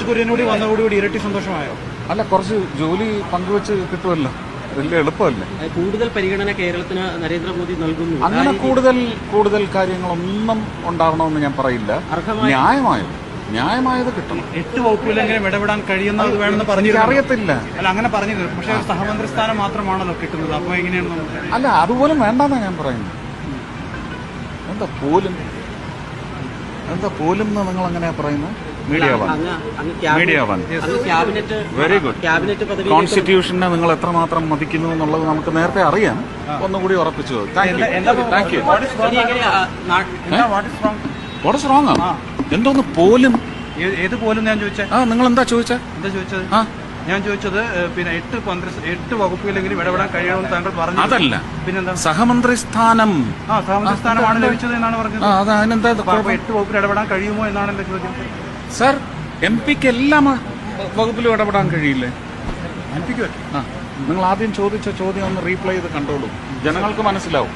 കുര്യനോട് വന്നതോടുകൂടി ഇരട്ടി സന്തോഷമായോ? അല്ല, കുറച്ച് ജോലി പങ്കുവെച്ച് കിട്ടുമല്ലോ, വലിയ എളുപ്പമല്ലേ. കൂടുതൽ പരിഗണന കേരളത്തിന് നരേന്ദ്രമോദി നൽകുന്നു. അങ്ങനെ കൂടുതൽ കാര്യങ്ങളൊന്നും ഉണ്ടാവണമെന്ന് ഞാൻ പറയില്ല. ന്യായമായത് കിട്ടണം. 8 വകുപ്പിലെങ്കിലും ഇടപെടാൻ കഴിയുന്നത് വേണമെന്ന് പറഞ്ഞു. അറിയത്തില്ല. അല്ല, അങ്ങനെ പറഞ്ഞില്ല. പക്ഷേ സഹമന്ത്രി സ്ഥാനം മാത്രമാണല്ലോ കിട്ടുന്നത്. അപ്പൊ എങ്ങനെയാണ്? അല്ല, അതുപോലും വേണ്ടെന്നാണ് ഞാൻ പറയുന്നത്. എന്താ പോലും നിങ്ങൾ അങ്ങനെയാ പറയുന്നത്? MediaOne very good. കോൺസ്റ്റിറ്റ്യൂഷനെ നിങ്ങൾ എത്രമാത്രം മതിക്കുന്നു എന്നുള്ളത് നമുക്ക് നേരത്തെ അറിയാം. ഒന്നുകൂടി ഉറപ്പിച്ചു. Thank you. What is wrong? എന്തോന്ന് പോലും? ഏത് പോലും ഞാൻ ചോദിച്ചേ? നിങ്ങൾ എന്താ ചോദിച്ചത്? ഞാൻ ചോദിച്ചത് പിന്നെ 8 വകുപ്പിലെങ്കിലും ഇടപെടാൻ കഴിയണമെന്ന് താങ്കൾ പറഞ്ഞു. അതല്ല, പിന്നെന്താ? സഹമന്ത്രി സ്ഥാനം. സഹമന്ത്രി സ്ഥാനമാണ് ലഭിച്ചത് എന്നാണ് പറഞ്ഞത്. അതിനെന്താ 8 വകുപ്പിൽ ഇടപെടാൻ കഴിയുമോ എന്നാണ് എന്റെ ചോദ്യം. സർ, MP-ക്ക് എല്ലാ വകുപ്പിലും ഇടപെടാൻ കഴിയില്ലേ? MP-ക്ക് നിങ്ങൾ ആദ്യം ചോദിച്ച ചോദ്യം ഒന്ന് റീപ്ലൈ ചെയ്ത് കണ്ടോളൂ, ജനങ്ങൾക്ക് മനസ്സിലാവും.